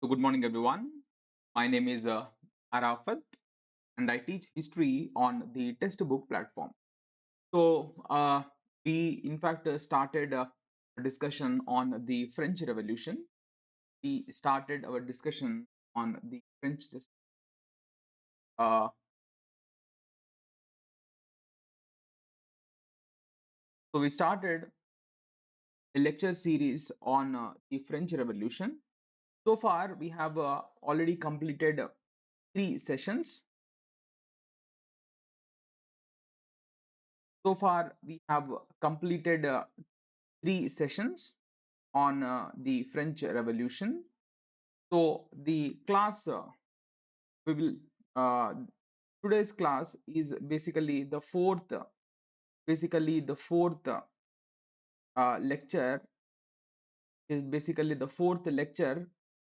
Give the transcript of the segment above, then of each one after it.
So, good morning, everyone. My name is Arafat, and I teach history on the textbook platform. So, we in fact started a discussion on the French Revolution. We started our discussion on the French. Uh, so, we started a lecture series on the French Revolution. So far, we have already completed 3 sessions. So far, we have completed 3 sessions on the French Revolution. So the class we will uh, today's class is basically the fourth lecture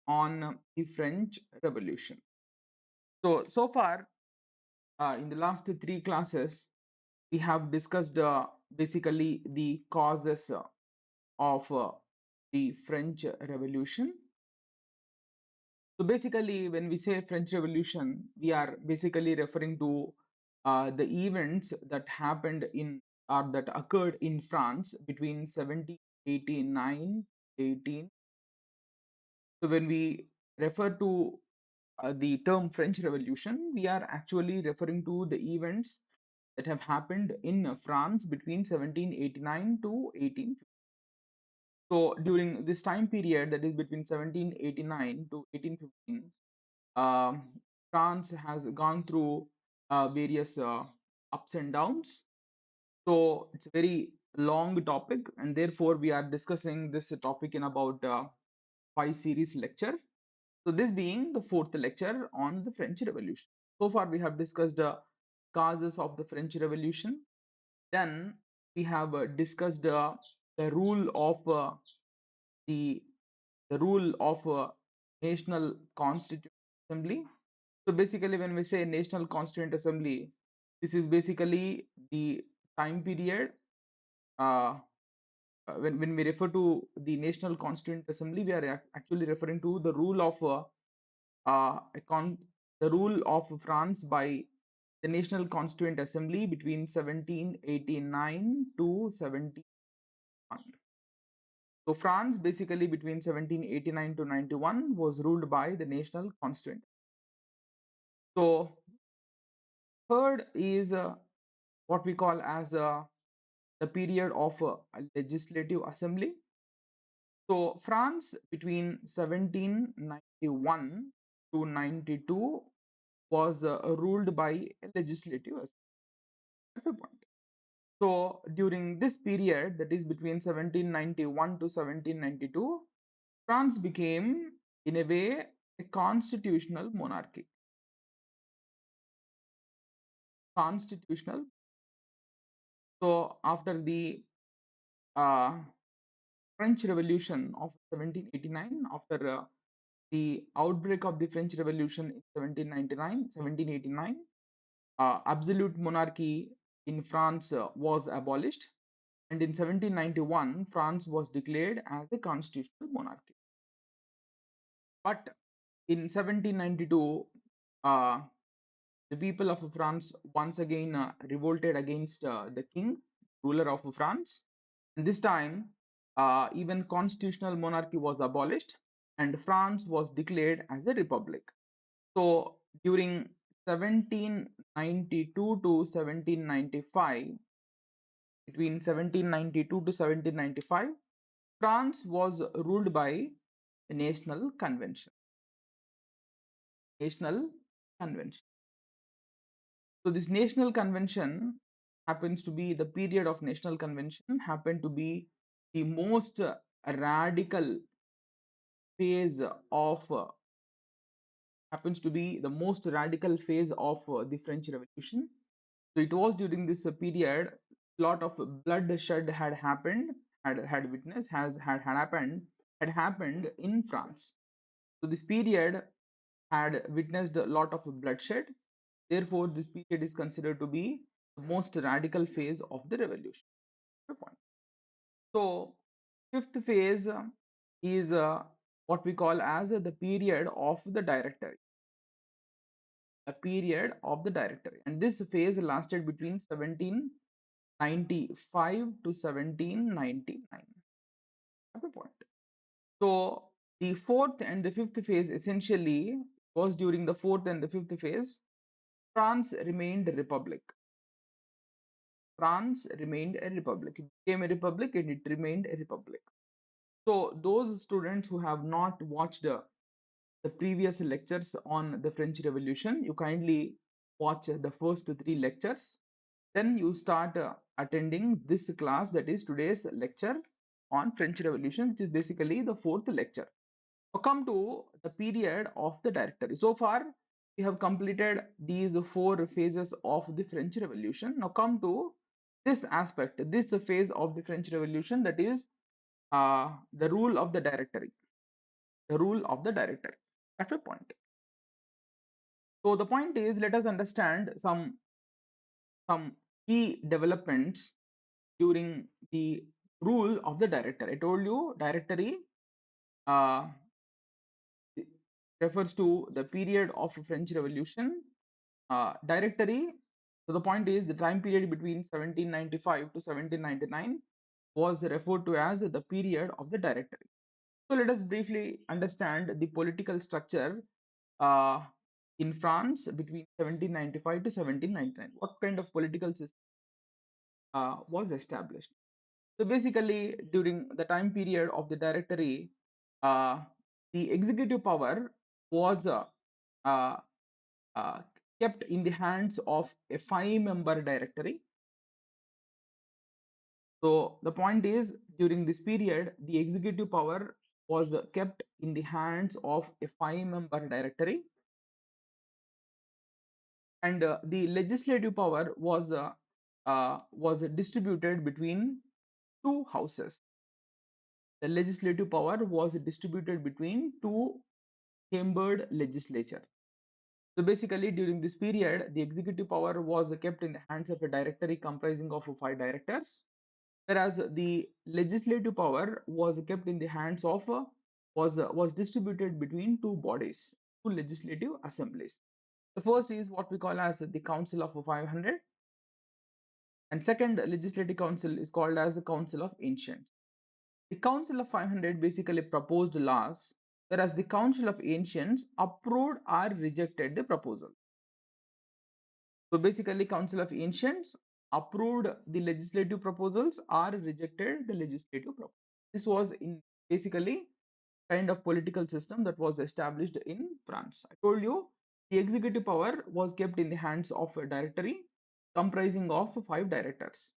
on the French Revolution. So far in the last 3 classes we have discussed basically the causes of the French Revolution. So basically, when we say French Revolution, we are basically referring to the events that happened in or that occurred in France between 1789 18. So when we refer to the term French Revolution, we are actually referring to the events that have happened in France between 1789 to 18. So during this time period, that is between 1789 to 1815, um, France has gone through various ups and downs. So it's a very long topic, and therefore we are discussing this topic in about 5 series lecture. So this being the fourth lecture on the French Revolution. So far we have discussed causes of the French Revolution. Then we have discussed the rule of the the rule of National Constituent Assembly. So basically, when we say National Constituent Assembly, this is basically the time period. Uh, when we refer to the National Constituent Assembly, we are actually referring to the rule of the rule of France by the National Constituent Assembly between 1789 to 71. So France basically between 1789 to 91 was ruled by the National Constituent. So third is what we call as the period of a legislative assembly. So France between 1791 to 92 was ruled by a legislative assembly. So during this period, that is between 1791 to 1792, France became in a way a constitutional monarchy. Constitutional. So after the uh, French Revolution of 1789, after the outbreak of the French Revolution in 1789, absolute monarchy in France was abolished, and in 1791, France was declared as a constitutional monarchy. But in 1792, uh, the people of France once again revolted against the king, ruler of France. And this time, even constitutional monarchy was abolished, and France was declared as a republic. So during 1792 to 1795, between 1792 to 1795, France was ruled by a national convention. National convention. So this national convention happens to be the period of national convention happened to be the most radical phase of happens to be the most radical phase of the French Revolution. So it was during this period, lot of bloodshed had happened, had witnessed, had happened in France. So this period had witnessed a lot of bloodshed. Therefore, this period is considered to be the most radical phase of the revolution. So, fifth phase is what we call as the period of the directory. A period of the directory, and this phase lasted between 1795 to 1799. At the point. So the fourth and the fifth phase essentially was during the fourth and the fifth phase, France remained a republic. France remained a republic. It became a republic and it remained a republic. So those students who have not watched the previous lectures on the French Revolution, you kindly watch the first three lectures. Then you start attending this class, that is today's lecture on French Revolution, which is basically the fourth lecture. Now come to the period of the directory. So far, we have completed these four phases of the French Revolution. Now come to this aspect, this phase of the French Revolution, that is the rule of the directory. The rule of the directory. At a point. So the point is, let us understand some key developments during the rule of the directory. I told you directory uh, refers to the period of French Revolution. Directory, so the point is the time period between 1795 to 1799 was referred to as the period of the directory. So let us briefly understand the political structure uh, in France between 1795 to 1799. What kind of political system was established? So basically, during the time period of the directory, uh, the executive power was uh, uh, kept in the hands of a five-member directory. So the point is, during this period, the executive power was kept in the hands of a five-member directory, and the legislative power was distributed between two houses. The legislative power was distributed between two chambered legislature. So basically, during this period, the executive power was kept in the hands of a directory comprising of five directors, whereas the legislative power was kept in the hands of was distributed between two bodies, two legislative assemblies. The first is what we call as the Council of 500, and second legislative council is called as the Council of Ancients. The Council of 500 basically proposed laws, whereas the Council of Ancients approved or rejected the proposal. So basically, Council of Ancients approved the legislative proposals or rejected the legislative proposals. This was in basically kind of political system that was established in France. I told you the executive power was kept in the hands of a directory comprising of five directors,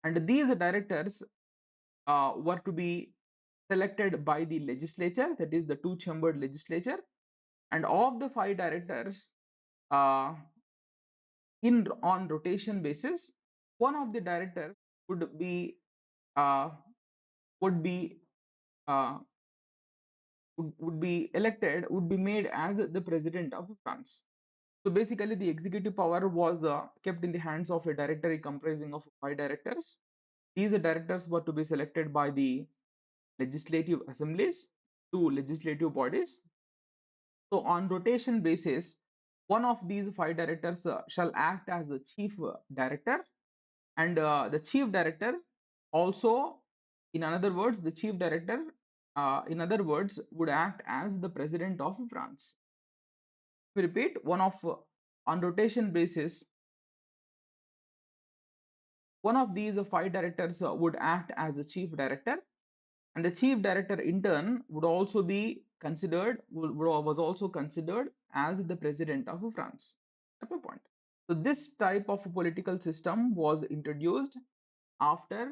and these directors were to be selected by the legislature, that is the two-chambered legislature, and of the five directors, uh, in on rotation basis, one of the directors would be uh, would be uh, would be elected, would be made as the president of France. So basically, the executive power was kept in the hands of a directory comprising of five directors. These directors were to be selected by the legislative assemblies, two legislative bodies. So on rotation basis, one of these five directors shall act as the chief director, and the chief director also, in other words, the chief director, in other words, would act as the president of France. We repeat, one of on rotation basis, one of these five directors would act as the chief director, and the chief director in turn would also be considered was also considered as the president of France. At a point. So this type of political system was introduced after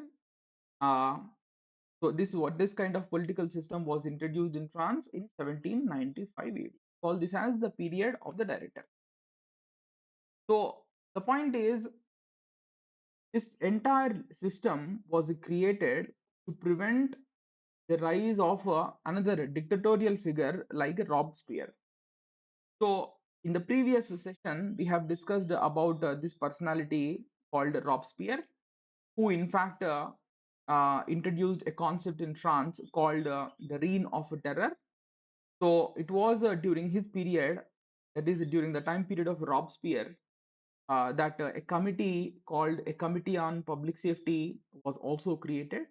uh, this kind of political system was introduced in France in 1795 AD. Call this as the period of the director. So the point is, this entire system was created to prevent the rise of another dictatorial figure like Robespierre. So in the previous session, we have discussed about this personality called Robespierre, who in fact introduced a concept in France called the Reign of Terror. So it was during his period, that is during the time period of Robespierre, that a committee called a Committee on Public Safety was also created.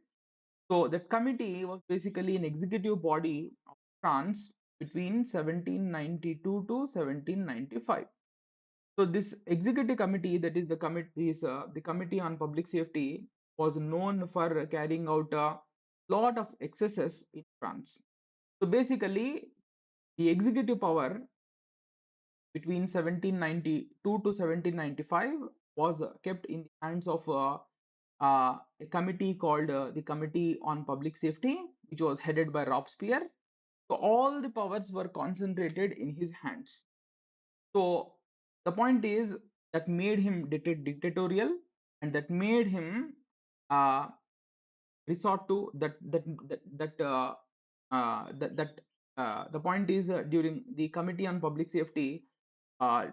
So that committee was basically an executive body of France between 1792 to 1795. So this executive committee, that is the Committee on Public Safety, was known for carrying out a lot of excesses in France. So basically, the executive power between 1792 to 1795 was kept in the hands of a committee called the Committee on Public Safety, which was headed by Robespierre. So all the powers were concentrated in his hands. So the point is that made him dictatorial, and that made him uh, resort to the point is during the Committee on Public Safety, uh,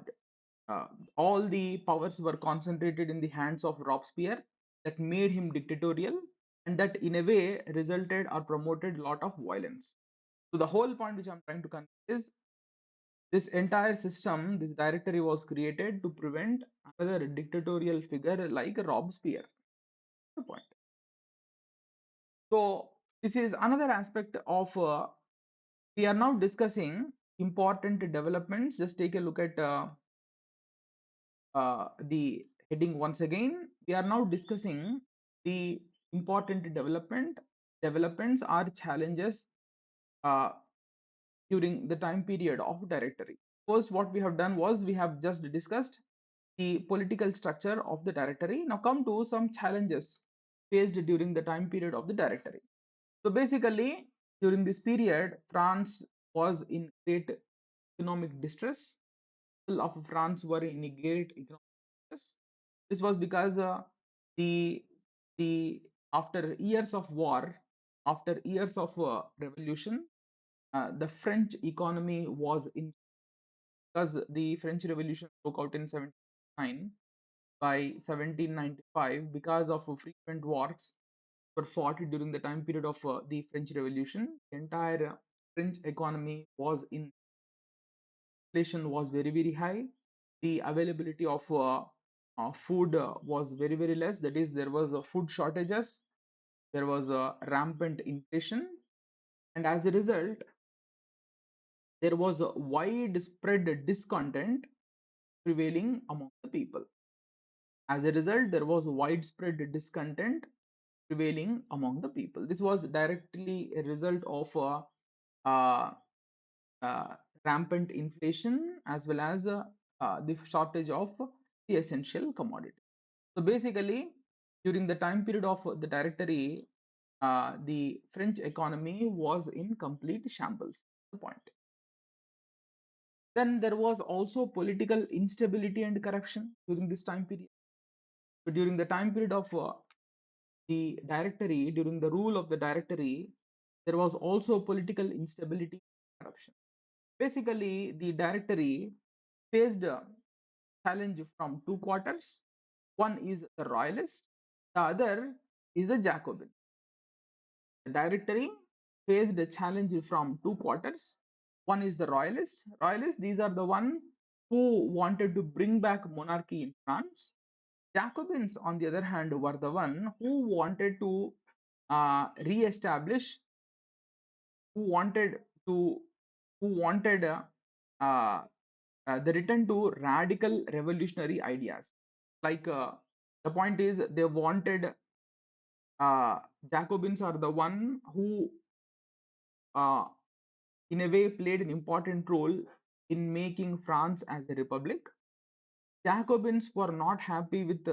uh, all the powers were concentrated in the hands of Robespierre, that made him dictatorial, and that in a way resulted or promoted a lot of violence. So the whole point which I'm trying to convey is this entire system, this directory was created to prevent another dictatorial figure like Robespierre. The point. So this is another aspect of we are now discussing important developments. Just take a look at the heading once again. We are now discussing the important developments or challenges uh, during the time period of directory. First, what we have done was we have just discussed the political structure of the directory. Now come to some challenges faced during the time period of the directory. So basically, during this period, France was in great economic distress. People of France were in a great economic distress. This was because the the after years of war, after years of revolution, the French economy was in, because the French Revolution broke out in 1709. By 1795, because of frequent wars were fought during the time period of the French Revolution, the entire French economy was in, inflation was very very high. The availability of food was very very less. That is, there was food shortages. There was rampant inflation, and as a result, there was a widespread discontent prevailing among the people. As a result, there was widespread discontent prevailing among the people. This was directly a result of uh, uh, rampant inflation, as well as the shortage of the essential commodity. So basically, during the time period of the directory, the French economy was in complete shambles. The point. Then there was also political instability and corruption during this time period. So during the time period of the directory, during the rule of the directory, there was also political instability and corruption. Basically, the directory faced a challenge from two quarters. One is the royalist, the other is the Jacobin. The directory faced a challenge from two quarters. One is the royalist. Royalists, these are the one who wanted to bring back monarchy in France. Jacobins, on the other hand, were the one who wanted to re-establish, who wanted to, who wanted uh, the return to radical revolutionary ideas. Like the point is, they wanted Jacobins are the one who, uh, in a way, played an important role in making France as a republic. Jacobins were not happy with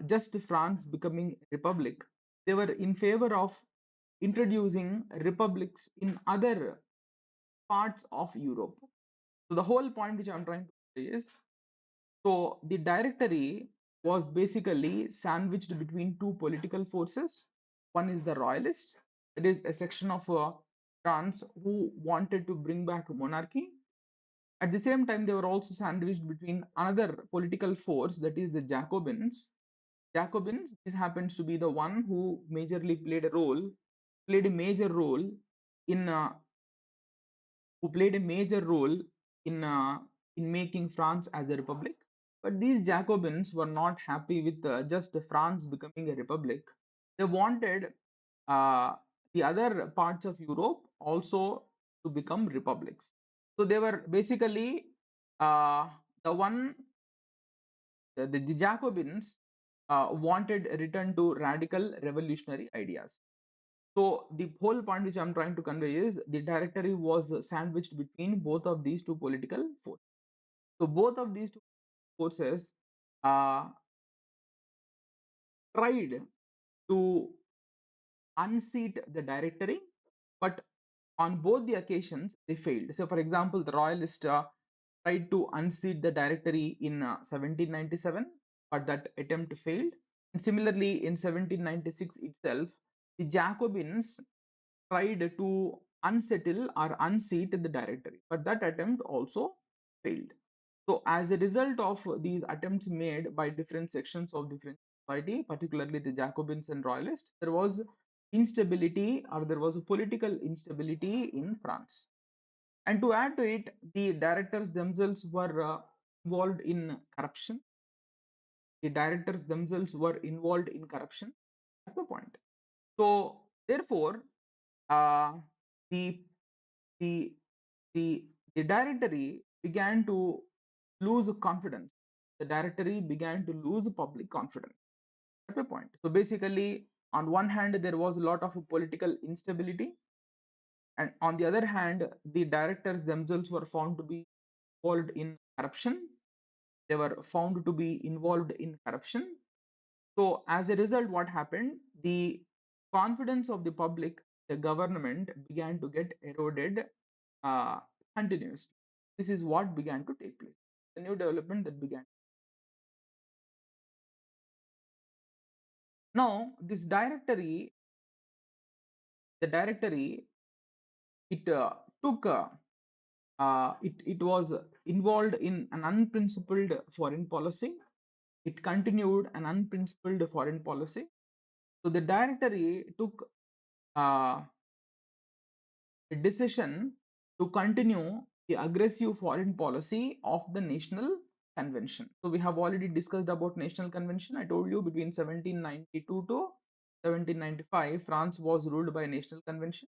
just France becoming a republic. They were in favor of introducing republics in other parts of Europe. So the whole point which I'm trying to say is, so the directory was basically sandwiched between two political forces. One is the royalist, it is a section of France who wanted to bring back monarchy. At the same time, they were also sandwiched between another political force, that is the Jacobins. Jacobins, this happens to be the one who majorly played a major role in who played a major role in making France as a republic. But these Jacobins were not happy with just France becoming a republic. They wanted uh, the other parts of Europe also to become republics. So they were basically uh, the one the Jacobins wanted a return to radical revolutionary ideas. So the whole point which I'm trying to convey is the directory was sandwiched between both of these two political forces. So both of these two forces uh, tried to unseat the directory, but on both the occasions they failed. So, for example, the Royalists tried to unseat the directory in 1797, but that attempt failed. And similarly, in 1796 itself, the Jacobins tried to unsettle or unseat the directory, but that attempt also failed. So, as a result of these attempts made by different sections of the French society, particularly the Jacobins and Royalists, there was instability or there was a political instability in France. And to add to it, the directors themselves were involved in corruption. The directors themselves were involved in corruption. That's the point. So, therefore, uh, the the the the directory began to lose confidence. The directory began to lose public confidence. That's the point. So basically, on one hand, there was a lot of political instability, and on the other hand, the directors themselves were found to be involved in corruption. They were found to be involved in corruption. So as a result, what happened? The confidence of the public, the government began to get eroded uh, continuously. This is what began to take place. The new development that began. Now, this directory, the directory, it took, it was involved in an unprincipled foreign policy. It continued an unprincipled foreign policy. So the directory took uh, a decision to continue the aggressive foreign policy of the National Convention. So we have already discussed about National Convention. I told you between 1792 to 1795, France was ruled by National Convention.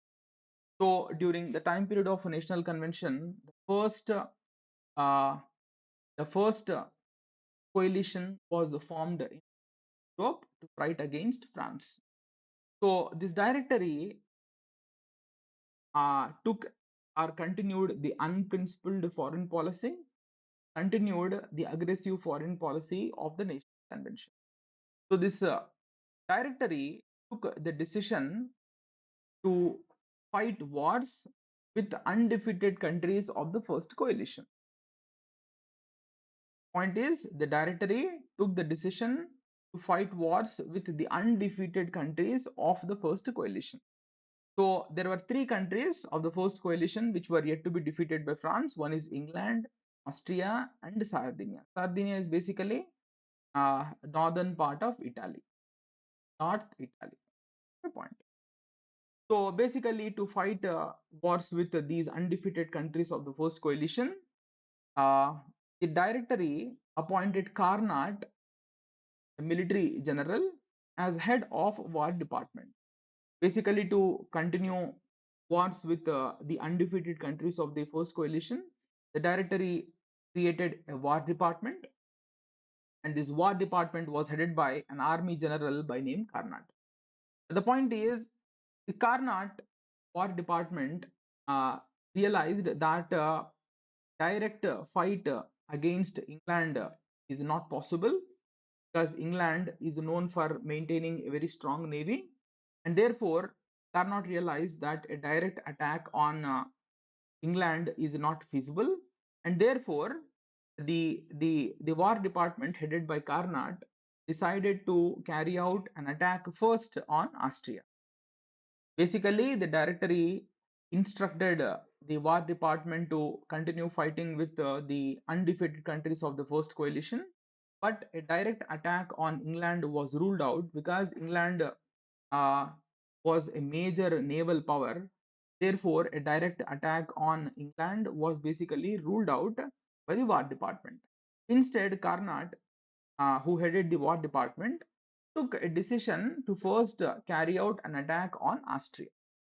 So during the time period of National Convention, uh, the first coalition was formed in Europe to fight against France. So this directory took or continued the unprincipled foreign policy, continued the aggressive foreign policy of the National Convention. So this directory took the decision to fight wars with undefeated countries of the first coalition. Point is, the directory took the decision to fight wars with the undefeated countries of the first coalition. So there were three countries of the first coalition which were yet to be defeated by France. One is England, Austria, and Sardinia. Sardinia is basically northern part of Italy, North Italy. The point. So basically, to fight wars with these undefeated countries of the first coalition, uh, the directory appointed Carnot, a military general, as head of war department. Basically, to continue wars with the undefeated countries of the first coalition, the directory created a war department, and this war department was headed by an army general by name Carnot. The point is, the Carnot war department uh, realized that direct fight against England is not possible because England is known for maintaining a very strong navy, and therefore Carnot realized that a direct attack on England is not feasible, and therefore the war department headed by Carnot decided to carry out an attack first on Austria. Basically, the directory instructed the war department to continue fighting with the undefeated countries of the first coalition, but a direct attack on England was ruled out because England uh, was a major naval power, Therefore, a direct attack on England was basically ruled out by the War Department. Instead, Carnot, who headed the War Department, took a decision to first carry out an attack on Austria.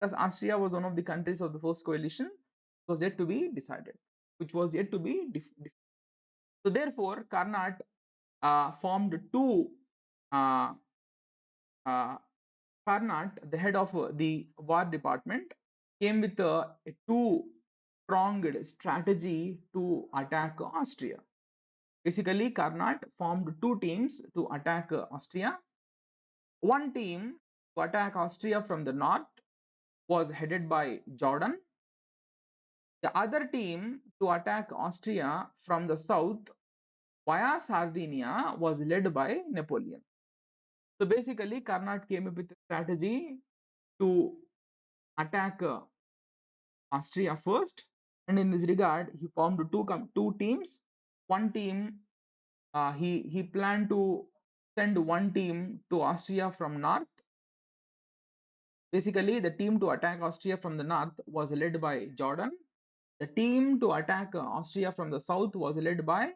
Because Austria was one of the countries of the first coalition, was yet to be decided, which was yet to be so therefore, Carnot formed two uh, uh, Carnot, the head of the War Department, came with a two-pronged strategy to attack Austria. Basically, Carnot formed two teams to attack Austria. One team to attack Austria from the north was headed by Jordan. The other team to attack Austria from the south via Sardinia was led by Napoleon. So basically, Carnot came up with a strategy to attack Austria first, and in this regard, he formed two teams. One team, he planned to send one team to Austria from north. Basically, the team to attack Austria from the north was led by Jordan. The team to attack Austria from the south was led by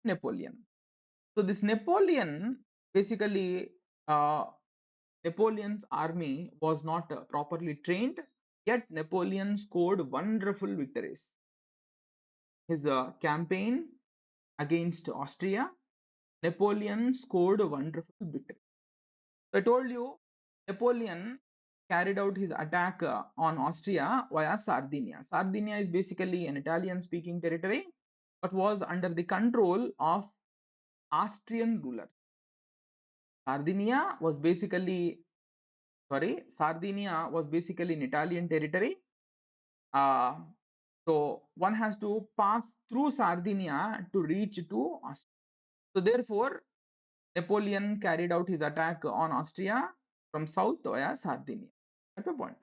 Napoleon. So this Napoleon, basically, uh, Napoleon's army was not properly trained, yet Napoleon scored wonderful victories. His campaign against Austria, Napoleon scored a wonderful victory. So I told you, Napoleon carried out his attack on Austria via Sardinia. Sardinia is basically an Italian speaking territory, but was under the control of Austrian rulers. Sardinia was basically, Sardinia was basically an Italian territory. Uh, so one has to pass through Sardinia to reach to Austria. So therefore, Napoleon carried out his attack on Austria from south via Sardinia. That's the point.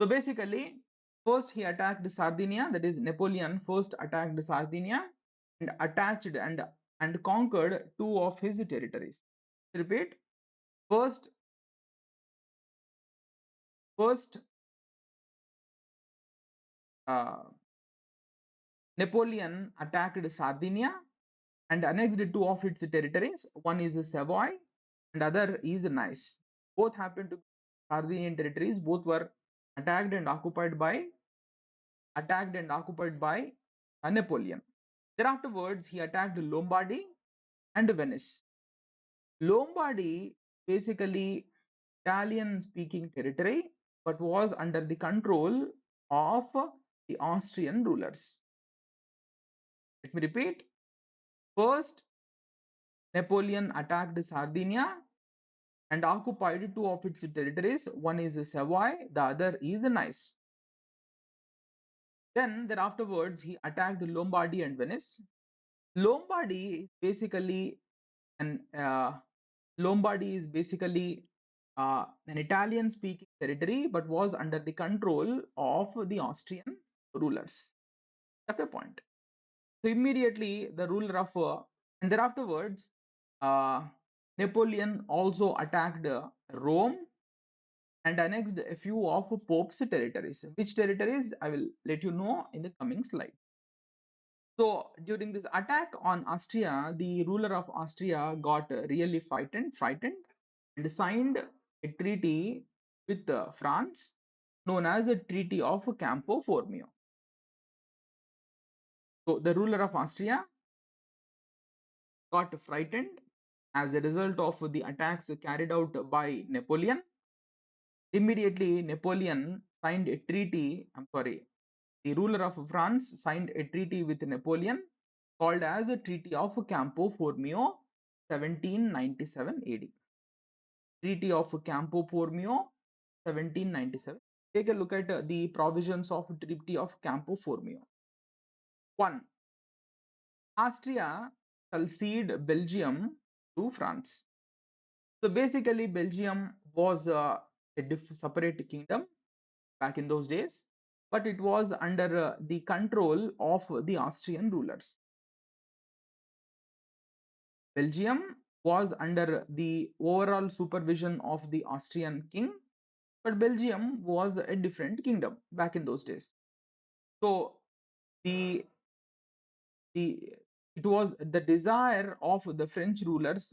So basically, first he attacked Sardinia, that is, Napoleon first attacked Sardinia and attached and conquered two of his territories. Repeat. First, uh, Napoleon attacked Sardinia and annexed two of its territories. One is Savoy and other is Nice. Both happened to be Sardinian territories. Both were attacked and occupied by Napoleon. Thereafterwards, he attacked Lombardy and Venice. Lombardy, basically Italian-speaking territory, but was under the control of the Austrian rulers. Let me repeat. First, Napoleon attacked Sardinia and occupied two of its territories. One is Savoy, the other is Nice. Then, thereafterwards, he attacked Lombardy and Venice. Lombardy is basically an an Italian-speaking territory, but was under the control of the Austrian rulers. That's the point. So immediately, the ruler of and thereafterwards, uh, Napoleon also attacked Rome and annexed a few of Pope's territories. Which territories? I will let you know in the coming slide. So during this attack on Austria, the ruler of Austria got really frightened and signed a treaty with France known as the Treaty of Campo Formio. So the ruler of Austria got frightened as a result of the attacks carried out by Napoleon. Immediately, Napoleon signed a treaty. The ruler of France signed a treaty with Napoleon called as the Treaty of Campo Formio, 1797 AD. Treaty of Campo Formio, 1797. Take a look at the provisions of Treaty of Campo Formio. 1. Austria shall cede Belgium to France. So basically, Belgium was a separate kingdom back in those days, but it was under the control of the Austrian rulers. Belgium was under the overall supervision of the Austrian king, but Belgium was a different kingdom back in those days. So the the it was the desire of the French rulers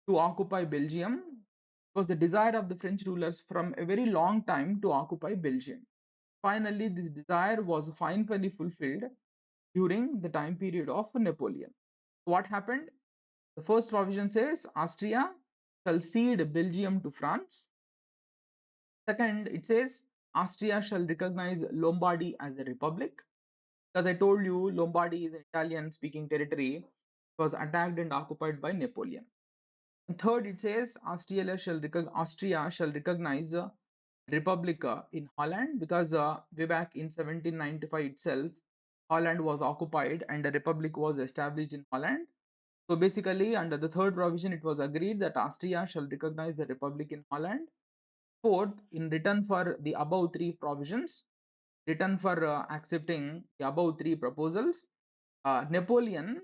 to occupy Belgium. It was the desire of the French rulers from a very long time to occupy Belgium. Finally, this desire was finally fulfilled during the time period of Napoleon. What happened? The first provision says Austria shall cede Belgium to France. Second, it says Austria shall recognize Lombardy as a republic. As I told you, Lombardy is an Italian speaking territory. It was attacked and occupied by Napoleon. And third, it says Austria shall recognize a republic in Holland, because way back in 1795 itself, Holland was occupied and a republic was established in Holland. So basically, under the third provision, it was agreed that Austria shall recognize the republic in Holland. Fourth, in return for the above three provisions, return for accepting the above three proposals, Napoleon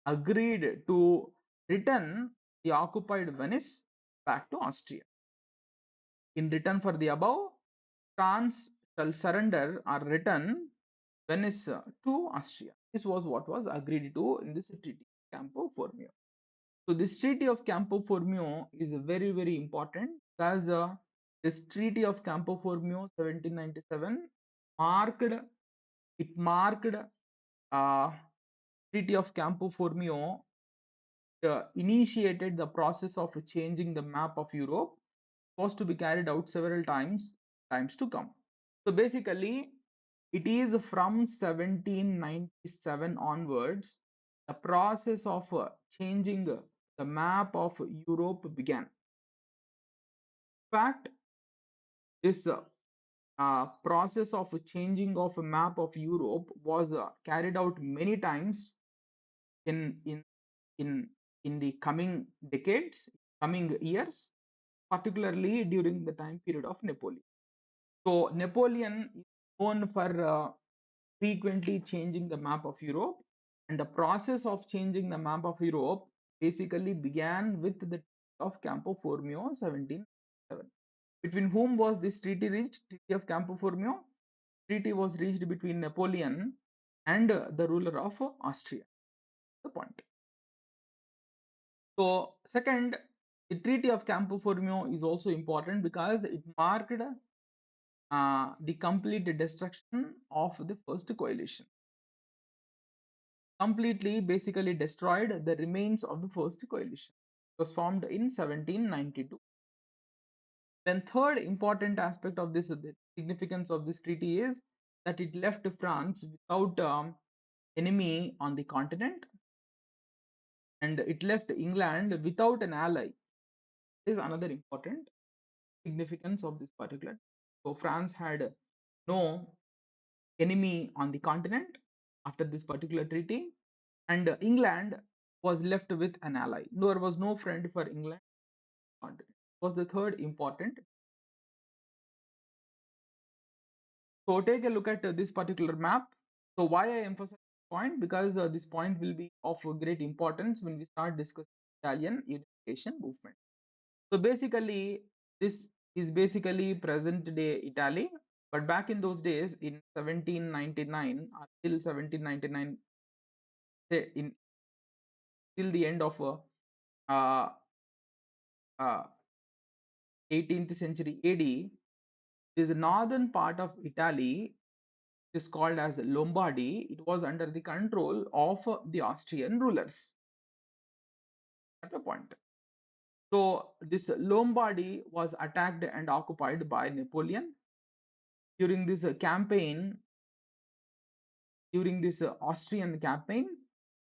agreed to return the occupied Venice back to Austria. In return for the above, France shall surrender or return Venice to Austria. This was what was agreed to in this Treaty of Campo Formio. So this Treaty of Campo Formio is very, very important, because this Treaty of Campo Formio 1797 marked uh, Treaty of Campo Formio initiated the process of changing the map of Europe, was to be carried out several times to come. So basically, it is from 1797 onwards the process of changing the map of Europe began. In fact, this process of changing of a map of Europe was carried out many times in in in in the coming decades, coming years, particularly during the time period of Napoleon. So Napoleon is known for frequently changing the map of Europe, and the process of changing the map of Europe basically began with the Treaty of Campo Formio 1797. Between whom was this treaty reached? Treaty of Campo Formio. Treaty was reached between Napoleon and the ruler of Austria. The point. So second, the Treaty of Campo Formio is also important because it marked the complete destruction of the first coalition. Completely, basically destroyed the remains of the first coalition. It was formed in 1792. Then third important aspect of this, the significance of this treaty is that it left France without enemy on the continent, and it left England without an ally. This is another important significance of this particular. So France had no enemy on the continent after this particular treaty, and England was left with an ally. There was no friend for England. Continent was the third important. So take a look at this particular map. So why I emphasize this point? Because this point will be of great importance when we start discussing Italian unification movement. So basically, this is basically present day Italy, but back in those days, in 1799 until 1799, in till the end of uh, uh, 18th century AD, this northern part of Italy is called as Lombardy. It was under the control of the Austrian rulers. At the point. So this Lombardy was attacked and occupied by Napoleon during this campaign. During this Austrian campaign,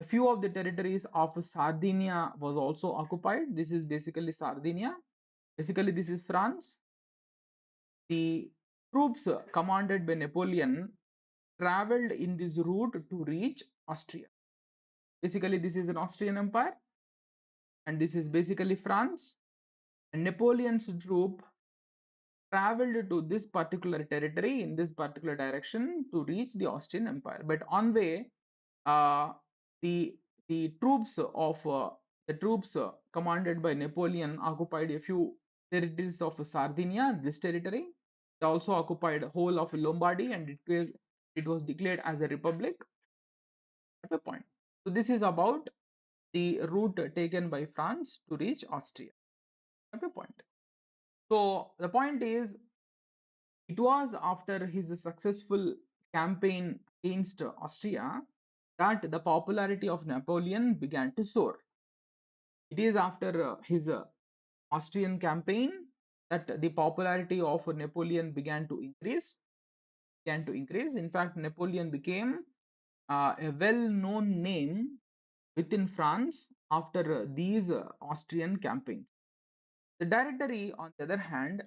a few of the territories of Sardinia was also occupied. This is basically Sardinia. Basically, this is France. The troops commanded by Napoleon traveled in this route to reach Austria. Basically, this is an Austrian empire, and this is basically France. And Napoleon's troop traveled to this particular territory in this particular direction to reach the Austrian Empire. But on way, uh, the the troops commanded by Napoleon occupied a few territories of Sardinia, this territory. It also occupied whole of Lombardy, and it was declared as a republic at a point. So this is about the route taken by France to reach Austria at a point. So the point is, it was after his successful campaign against Austria that the popularity of Napoleon began to soar. It is after his Austrian campaign that the popularity of Napoleon began to increase. In fact, Napoleon became a well-known name within France after these Austrian campaigns. The directory, on the other hand,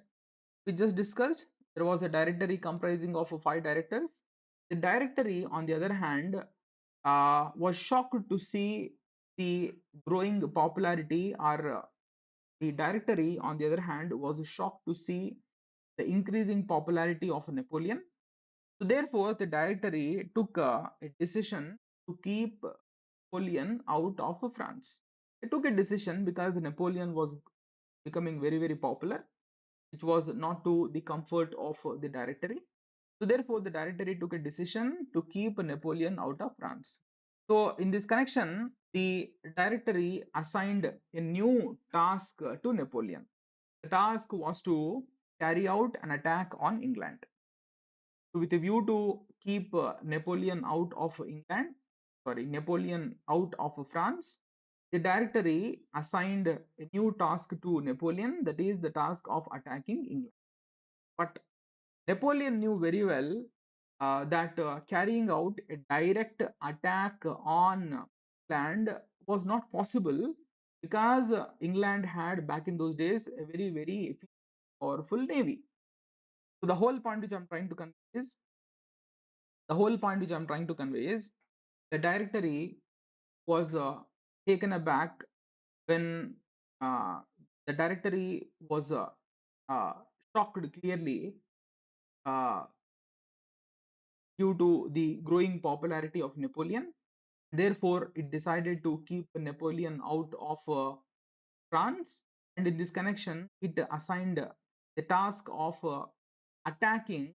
we just discussed, there was a directory comprising of 5 directors. The directory, on the other hand, was shocked to see the growing popularity, or the directory, on the other hand, was shocked to see the increasing popularity of Napoleon. So, therefore, the directory took a decision to keep Napoleon out of France. They took a decision because Napoleon was becoming very, very popular, which was not to the comfort of the directory. So, therefore, the directory took a decision to keep Napoleon out of France. So, in this connection, the directory assigned a new task to Napoleon. The task was to carry out an attack on England. So, with a view to keep Napoleon out of France, the directory assigned a new task to Napoleon, that is the task of attacking England. But Napoleon knew very well that carrying out a direct attack on England was not possible, because England had, back in those days, a very, very powerful navy. So the whole point which I'm trying to convey is the directory was taken aback when the directory was uh, shocked clearly uh, due to the growing popularity of Napoleon. Therefore, it decided to keep Napoleon out of France, and in this connection, it assigned the task of attacking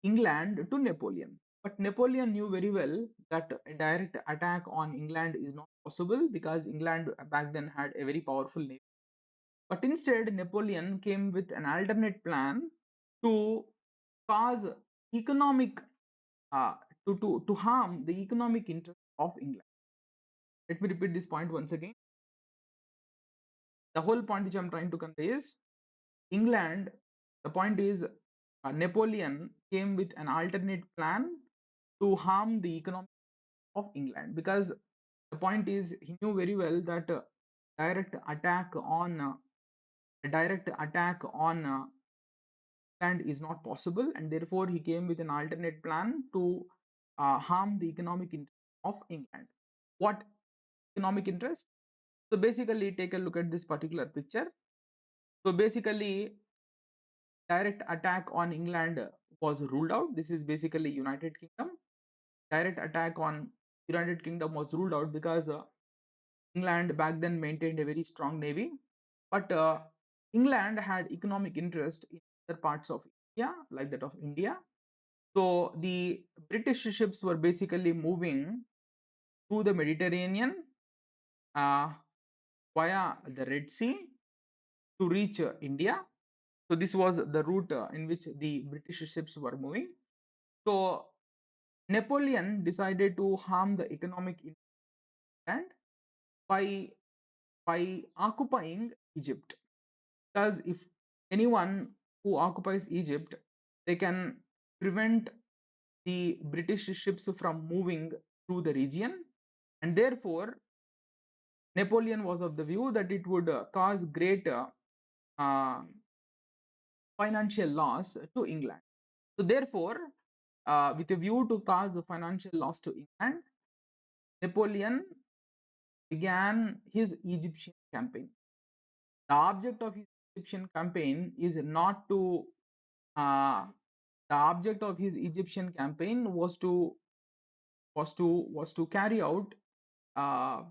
England to Napoleon. But Napoleon knew very well that a direct attack on England is not possible, because England back then had a very powerful navy. But instead, Napoleon came with an alternate plan to cause economic uh, to harm the economic interest of England. Let me repeat this point once again. The whole point which I'm trying to convey is England. The point is Napoleon came with an alternate plan to harm the economy of England, because the point is he knew very well that direct attack on a direct attack on England is not possible, and therefore he came with an alternate plan to harm the economic interest of England. What economic interest? So basically, take a look at this particular picture. So basically, direct attack on England was ruled out. This is basically United Kingdom. Direct attack on United Kingdom was ruled out because England back then maintained a very strong navy, but England had economic interest in other parts of India, like that of India. So the British ships were basically moving through the Mediterranean uh, via the Red Sea to reach India. So this was the route in which the British ships were moving. So Napoleon decided to harm the economic interest by by occupying Egypt, because if anyone who occupies Egypt, they can prevent the British ships from moving through the region, and therefore Napoleon was of the view that it would cause great uh, financial loss to England. So therefore, with a view to cause the financial loss to England, Napoleon began his Egyptian campaign. The object of his Egyptian campaign is not to uh, the object of his Egyptian campaign was to carry out uh,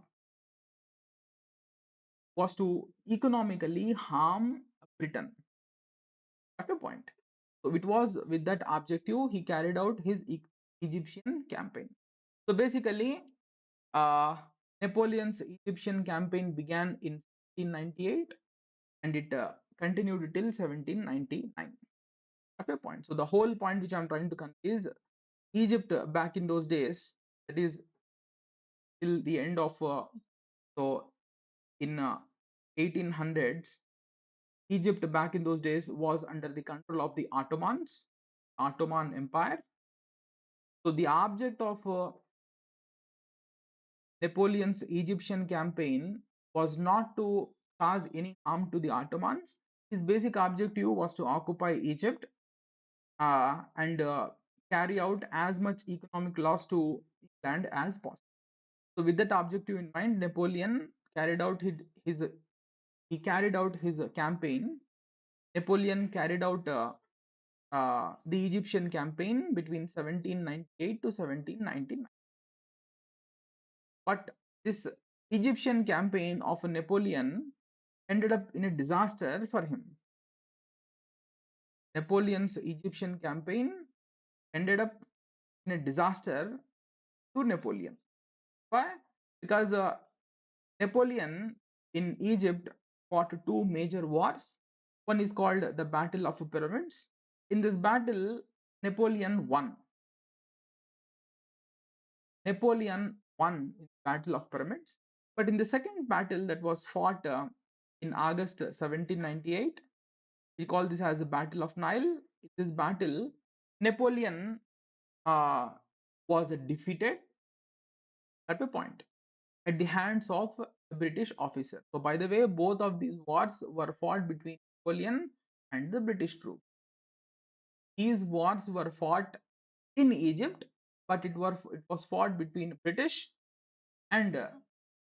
was to economically harm Britain. At a point. So it was with that objective he carried out his Egyptian campaign. So basically, uh, Napoleon's Egyptian campaign began in 1798 and it continued till 1799. At a point. So the whole point which I'm trying to convey is Egypt back in those days, that is till the end of so in 1800s, Egypt back in those days was under the control of the Ottoman Empire. So the object of Napoleon's Egyptian campaign was not to cause any harm to the Ottomans. His basic objective was to occupy Egypt and carry out as much economic loss to England as possible. So, with that objective in mind, Napoleon carried out his campaign. Napoleon carried out the Egyptian campaign between 1798 to 1799. But this Egyptian campaign of Napoleon ended up in a disaster for him. Napoleon's Egyptian campaign ended up in a disaster to Napoleon. Why? Because Napoleon in Egypt fought two major wars. One is called the Battle of Pyramids. In this battle, Napoleon won. Napoleon won in the Battle of Pyramids. But in the second battle that was fought in August 1798, we call this as the Battle of Nile. In this battle, Napoleon uh, was defeated at a point at the hands of a British officer. So, by the way, both of these wars were fought between Napoleon and the British troops. These wars were fought in Egypt, but it was fought between British and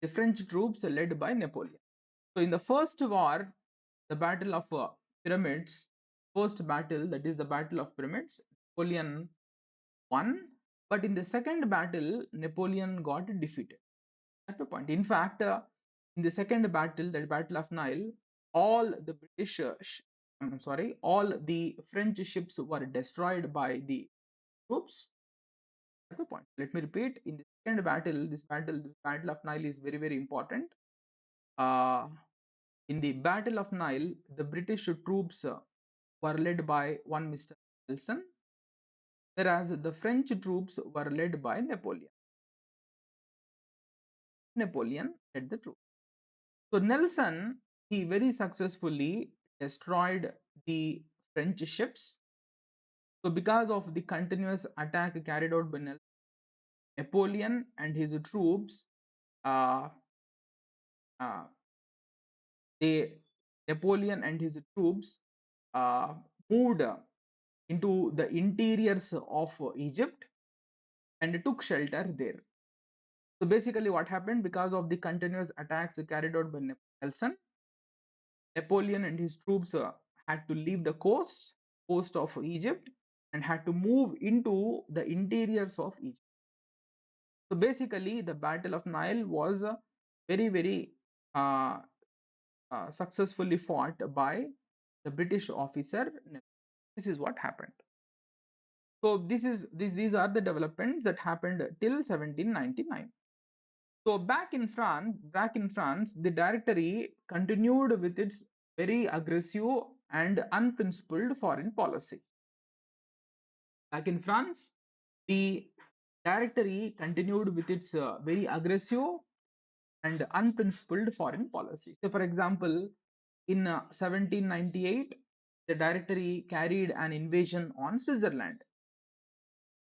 the French troops led by Napoleon. So, in the first war, the Battle of Pyramids, first battle, that is the Battle of Pyramids, Napoleon won, but in the second battle, Napoleon got defeated. At a point, in fact, in the second battle, the Battle of Nile, all the British, I'm sorry, all the French ships were destroyed by the troops. At a point, let me repeat: in the second battle, this Battle of Nile is very very important. Uh, in the Battle of Nile, the British troops were led by one Mr. Nelson, whereas the French troops were led by Napoleon. Napoleon led the troops. So Nelson, he very successfully destroyed the French ships. So because of the continuous attack carried out by Napoleon and his troops, uh, uh, they Napoleon and his troops uh, moved into the interiors of Egypt and took shelter there. So basically, what happened because of the continuous attacks carried out by Nelson, Napoleon and his troops had to leave the coast of Egypt and had to move into the interiors of Egypt. So basically, the Battle of Nile was very, very uh, successfully fought by the British officer. This is what happened. So these are the developments that happened till 1799. So back in France, the Directory continued with its very aggressive and unprincipled foreign policy. Back in France, the Directory continued with its very aggressive and unprincipled foreign policy. So, for example, in 1798, the Directory carried an invasion on Switzerland.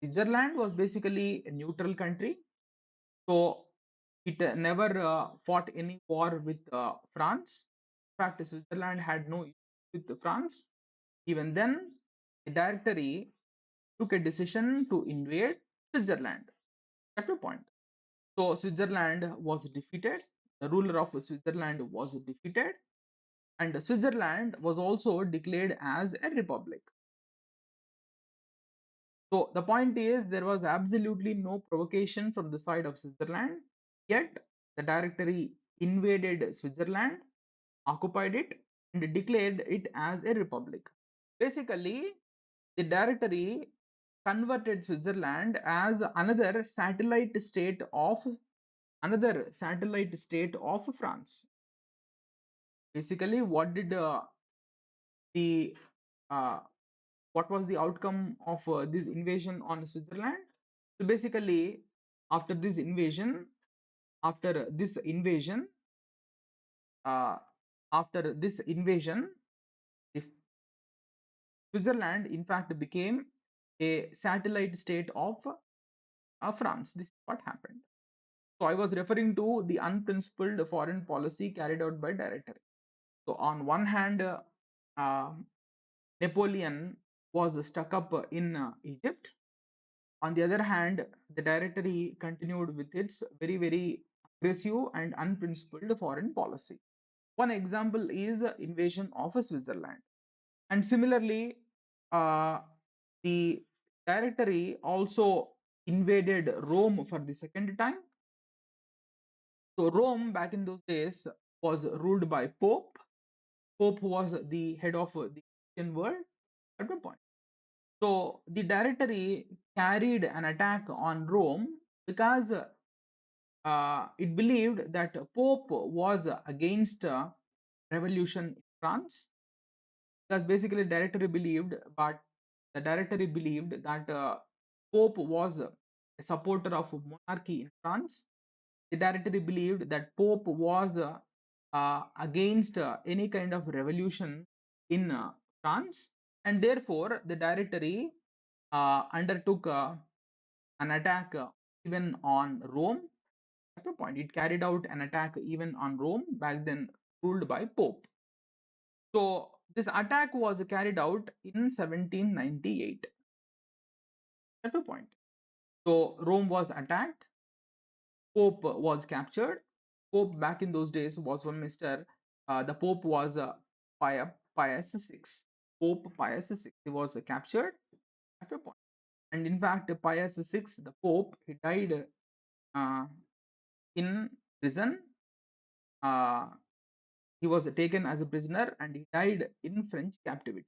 Switzerland was basically a neutral country, so it never fought any war with France. In fact, Switzerland had no issue with France. Even then, the Directory took a decision to invade Switzerland at a point. So Switzerland was defeated. The ruler of Switzerland was defeated, and Switzerland was also declared as a republic. So the point is, there was absolutely no provocation from the side of Switzerland, yet the Directory invaded Switzerland, occupied it, and declared it as a republic. Basically, the Directory converted Switzerland as another satellite state of France. Basically, the uh, what was the outcome of this invasion on Switzerland? So basically, after this invasion, after this invasion, uh, after this invasion, the Switzerland in fact became a satellite state of France. This is what happened. So I was referring to the unprincipled foreign policy carried out by Directory. So on one hand, uh, Napoleon was stuck up in Egypt. On the other hand, the Directory continued with its very, very aggressive and unprincipled foreign policy. One example is the invasion of Switzerland. And similarly, uh, the Directory also invaded Rome for the second time. So Rome back in those days was ruled by Pope. Pope was the head of the Christian world at one point. So the Directory carried an attack on Rome because it believed that Pope was against revolution in France. Because basically, the Directory believed that Pope was a supporter of monarchy in France. The Directory believed that Pope was against any kind of revolution in France, and therefore the Directory undertook an attack even on Rome. At a point, it carried out an attack even on Rome, back then ruled by Pope. So this attack was carried out in 1798. At a point, so Rome was attacked. Pope was captured. Pope back in those days was one Mister. The Pope was Pius VI. Pope Pius VI. He was captured at a point. And in fact, Pius VI, the Pope, he died uh, in prison. Uh, he was taken as a prisoner and he died in French captivity.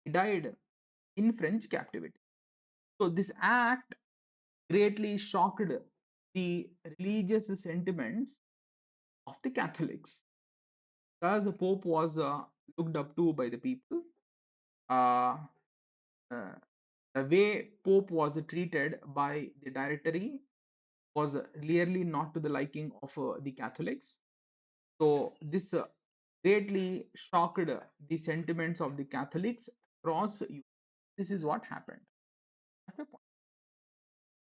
He died in French captivity. So this act greatly shocked the religious sentiments of the Catholics, because the Pope was looked up to by the people. Uh, uh, the way Pope was treated by the Directory was clearly not to the liking of the Catholics. So this greatly shocked the sentiments of the Catholics across Europe. This is what happened.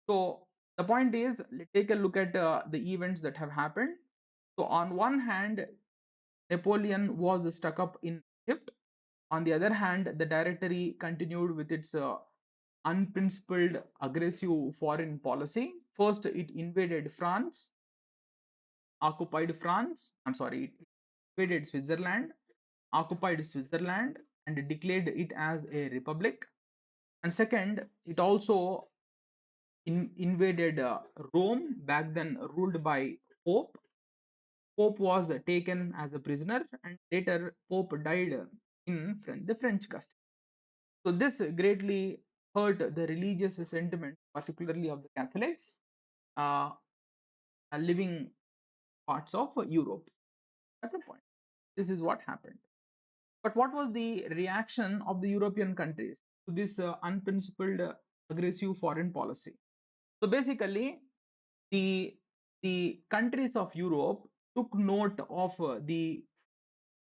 So the point is, let's take a look at the events that have happened. So on one hand, Napoleon was stuck up in Egypt. On the other hand, the Directory continued with its unprincipled, aggressive foreign policy. First, it invaded France, occupied France. I'm sorry, it invaded Switzerland, occupied Switzerland, and declared it as a republic. And second, it also invaded Rome, back then ruled by Pope. Pope was taken as a prisoner, and later Pope died in the French custody. So this greatly hurt the religious sentiment, particularly of the Catholics uh, living parts of Europe at a point. This is what happened. But what was the reaction of the European countries to this unprincipled, aggressive foreign policy? So basically, the the countries of Europe took note of the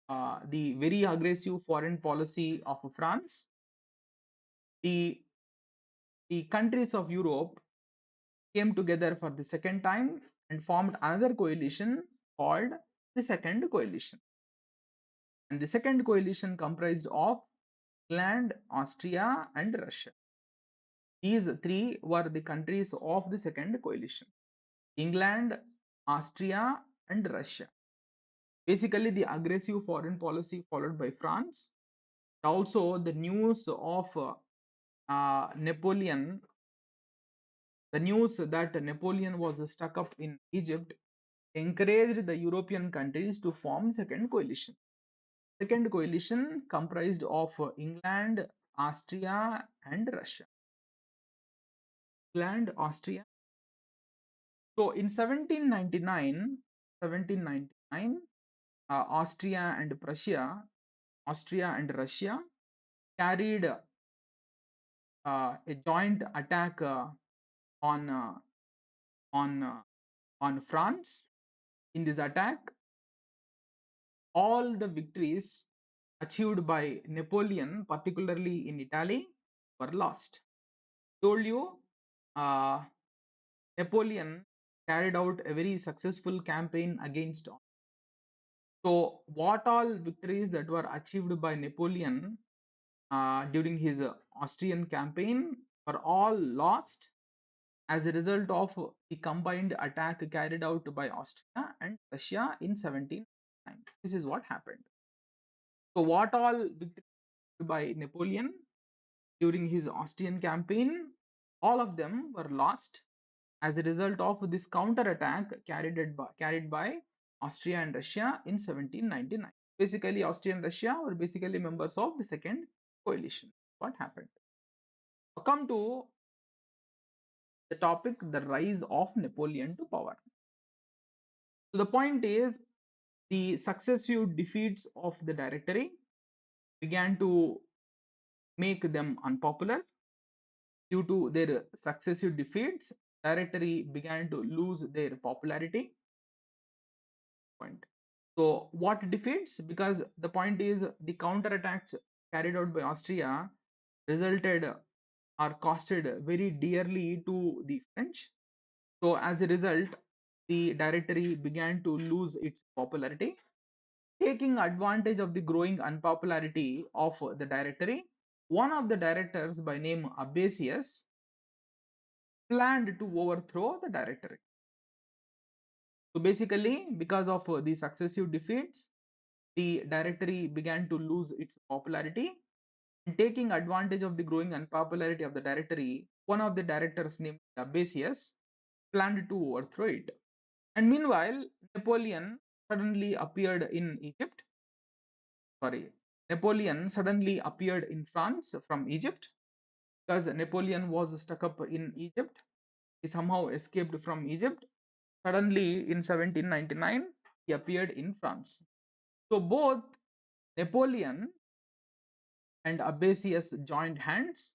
very aggressive foreign policy of France. The the countries of Europe came together for the second time and formed another coalition called the Second Coalition. And the Second Coalition comprised of England, Austria, and Russia. These three were the countries of the Second Coalition: England, Austria, and Russia. Basically, the aggressive foreign policy followed by France, also the news of Napoleon, the news that Napoleon was stuck up in Egypt encouraged the European countries to form Second Coalition. Second coalition comprised of England, Austria, and Russia. England, Austria. So in 1799, Austria and Russia carried a joint attack on uh, on uh, on France. In this attack, all the victories achieved by Napoleon, particularly in Italy, were lost. Told you, uh, Napoleon carried out a very successful campaign against. So, what all victories that were achieved by Napoleon during his Austrian campaign were all lost as a result of the combined attack carried out by Austria and Russia in 1709. This is what happened. So, what all victories by Napoleon during his Austrian campaign, all of them were lost as a result of this counterattack carried by Austria and Russia in 1799. Basically, Austria and Russia were basically members of the second coalition. What happened? Come to the topic, the rise of Napoleon to power. So the point is, the successive defeats of the Directory began to make them unpopular. Due to their successive defeats, Directory began to lose their popularity. Point. So what defeats? Because the point is, the counterattacks carried out by Austria resulted or costed very dearly to the French. So as a result, the Directory began to lose its popularity. Taking advantage of the growing unpopularity of the Directory, one of the directors by name Abasius planned to overthrow the Directory. So basically, because of the successive defeats, the Directory began to lose its popularity. And taking advantage of the growing unpopularity of the Directory, one of the directors named Abasius planned to overthrow it. And meanwhile, Napoleon suddenly appeared in Egypt. Sorry, Napoleon suddenly appeared in France from Egypt because Napoleon was stuck up in Egypt. He somehow escaped from Egypt. Suddenly, in 1799, he appeared in France. So both Napoleon and Abasius joined hands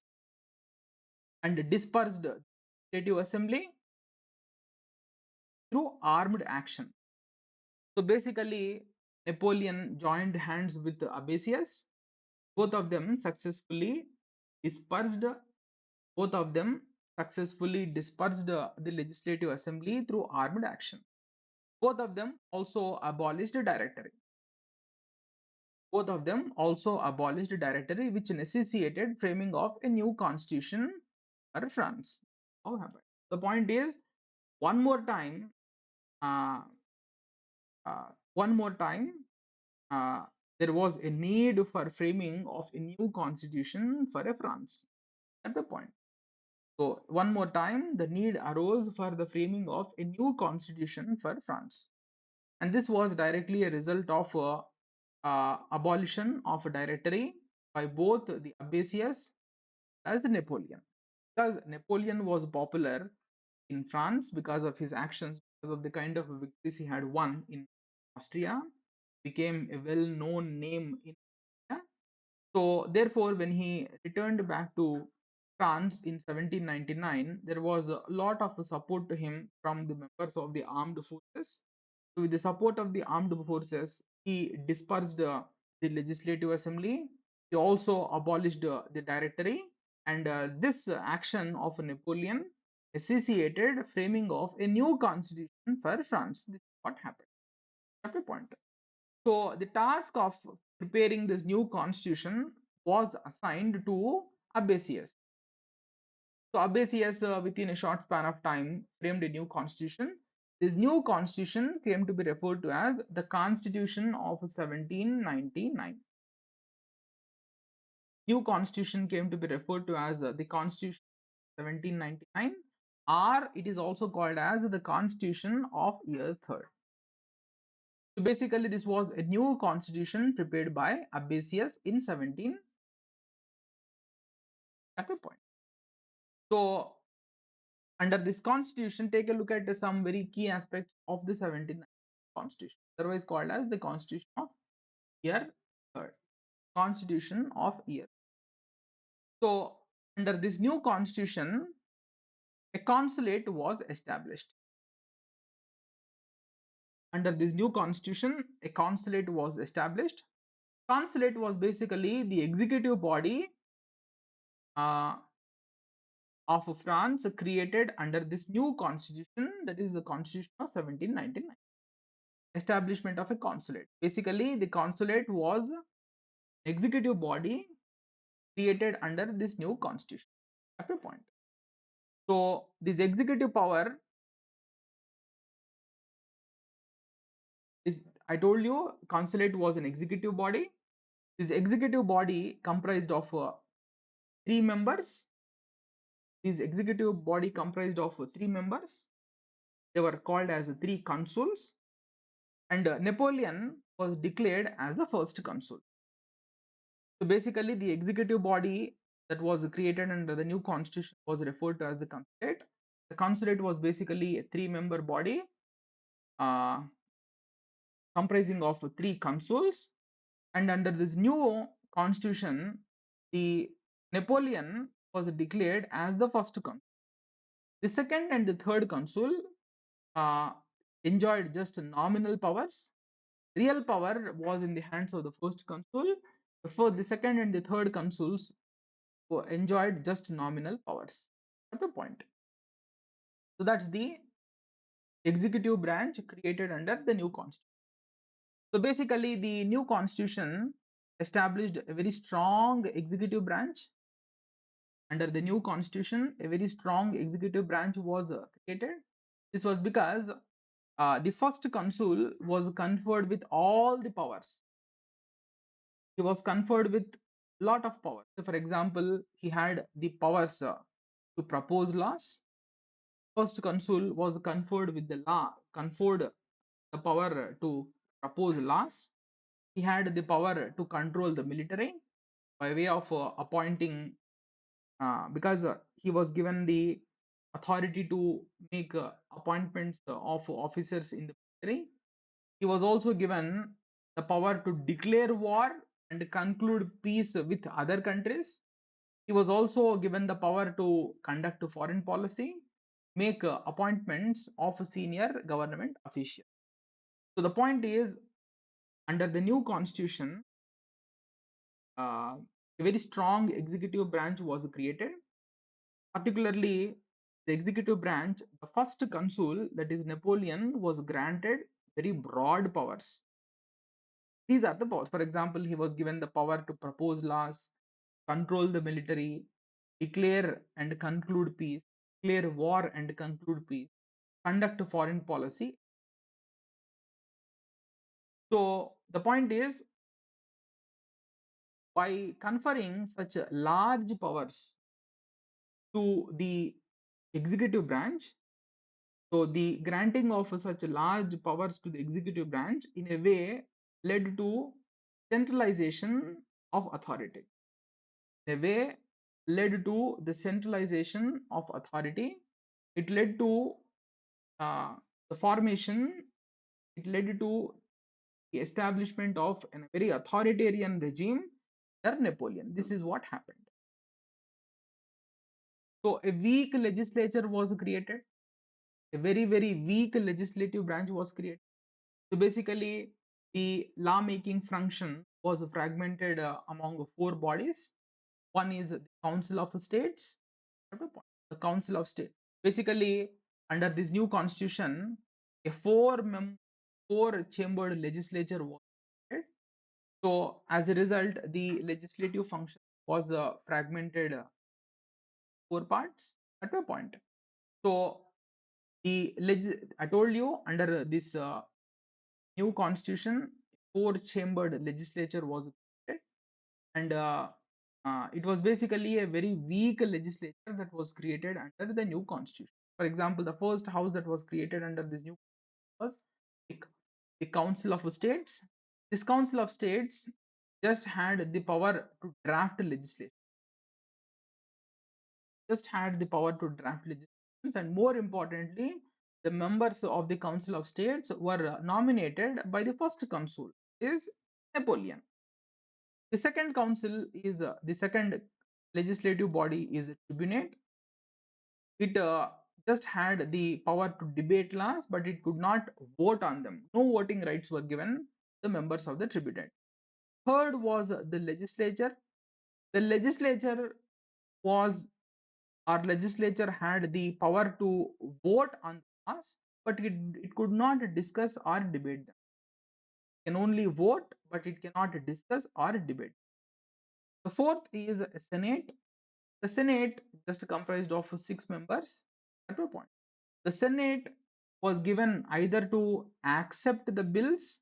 and dispersed the Legislative Assembly through armed action. So basically, Napoleon joined hands with Abasius. Both of them successfully dispersed. Both of them successfully dispersed the Legislative Assembly through armed action. Both of them also abolished the Directory. Both of them also abolished the Directory, which necessitated framing of a new constitution for France. How happened? The point is, one more time, uh, one more time, uh, there was a need for framing of a new constitution for a France. At the point. So one more time, the need arose for the framing of a new constitution for France, and this was directly a result of abolition of a directory by both the Abasius as Napoleon. Because Napoleon was popular in France because of his actions, because of the kind of victories he had won in Austria, became a well-known name in India. So therefore, when he returned back to France in 1799, there was a lot of support to him from the members of the armed forces. So with the support of the armed forces, he dispersed the Legislative Assembly. He also abolished the Directory, and this action of Napoleon necessitated framing of a new constitution for France. This is what happened. At the point. So the task of preparing this new constitution was assigned to Abasius. So Abasius, within a short span of time, framed a new constitution. This new constitution came to be referred to as the Constitution of 1799. New constitution came to be referred to as the Constitution of 1799, or it is also called as the Constitution of Year Third. So basically, this was a new constitution prepared by Abbasius in 17 at a point. So under this constitution, take a look at some very key aspects of the 17th constitution, otherwise called as the constitution of year third. Constitution of year. So under this new constitution, a consulate was established. Under this new constitution, a consulate was established. Consulate was basically the executive body uh, of France created under this new constitution, that is the constitution of 1799. Establishment of a consulate. Basically, the consulate was executive body created under this new constitution. At a point. So this executive power is, I told you, consulate was an executive body. This executive body comprised of three members. This executive body comprised of three members. They were called as three consuls, and Napoleon was declared as the first consul. So basically, the executive body that was created under the new constitution was referred to as the consulate. The consulate was basically a three-member body uh, comprising of three consuls, and under this new constitution, the Napoleon was declared as the first consul. The second and the third consul uh, enjoyed just nominal powers. Real power was in the hands of the first consul. Before the second and the third consuls enjoyed just nominal powers. At the point. So that's the executive branch created under the new constitution. So basically, the new constitution established a very strong executive branch. Under the new constitution, a very strong executive branch was created. This was because the first consul was conferred with all the powers. He was conferred with a lot of power. So, for example, he had the powers to propose laws. First consul was conferred with conferred the power to propose laws. He had the power to control the military by way of appointing, because he was given the authority to make appointments of officers in the military. He was also given the power to declare war and conclude peace with other countries. He was also given the power to conduct foreign policy, make appointments of senior government officials. So the point is, under the new constitution, a very strong executive branch was created. Particularly, the executive branch, the first consul, that is Napoleon, was granted very broad powers. These are the powers. For example, he was given the power to propose laws, control the military, declare and conclude peace, declare war and conclude peace, conduct foreign policy. So the point is, by conferring such large powers to the executive branch, so the granting of such large powers to the executive branch in a way led to centralization of authority. In a way led to the centralization of authority. It led to the formation, it led to the establishment of a very authoritarian regime under Napoleon. This is what happened. So a weak legislature was created. A very, very weak legislative branch was created. So basically, the lawmaking function was fragmented among four bodies. One is the Council of States, the Council of State. Basically, under this new constitution, a four-chambered legislature was created. So as a result, the legislative function was fragmented four parts at a point. So I told you, under this new constitution, four-chambered legislature was created, and it was basically a very weak legislature that was created under the new constitution. For example, the first house that was created under this new was thick. the Council of States. This Council of States just had the power to draft legislation, and more importantly, the members of the Council of States were nominated by the first consul, is Napoleon. The second council is the second legislative body is a tribunate. It just had the power to debate laws, but it could not vote on them. No voting rights were given the members of the tribunate. Third was the legislature. The legislature was our legislature had the power to vote on laws, but it could not discuss or debate them. It can only vote, but it cannot discuss or debate. The fourth is a Senate. The Senate just comprised of 6 members at a point. The Senate was given either to accept the bills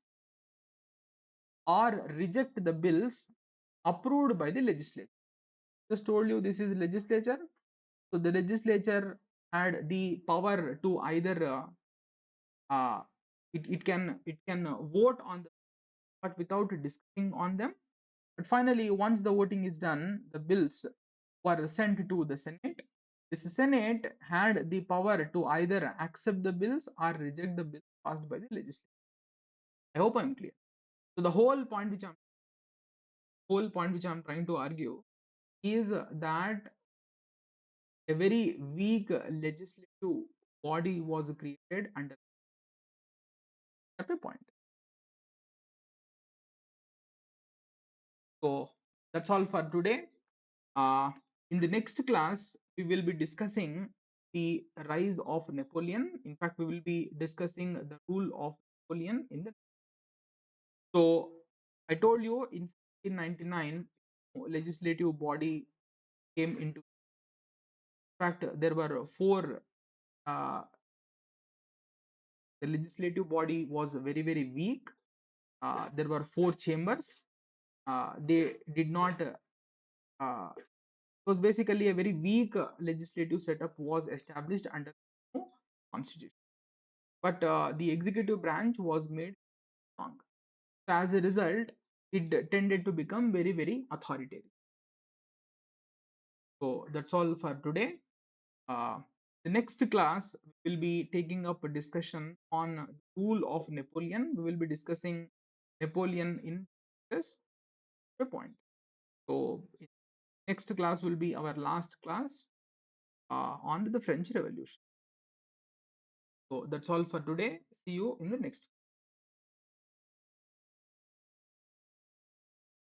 or reject the bills approved by the legislature. Just told you this is legislature. So the legislature had the power to either it can vote on them, but without discussing on them. But finally, once the voting is done, the bills were sent to the Senate. This Senate had the power to either accept the bills or reject the bills passed by the legislature. I hope I'm clear. So the whole point which I'm trying to argue is that a very weak legislative body was created under that point. So that's all for today. Uh, in the next class, we will be discussing the rise of Napoleon. In fact, we will be discussing the rule of Napoleon in the. So I told you in 1799, legislative body came into. In fact, there were four. Uh, the legislative body was very weak. There were 4 chambers. They did not. It was basically a very weak legislative setup was established under the constitution, but the executive branch was made strong. So as a result, it tended to become very authoritarian. So that's all for today. Uh, the next class will be taking up a discussion on the rule of Napoleon. We will be discussing Napoleon in this point. So next class will be our last class on the French Revolution. So that's all for today. See you in the next.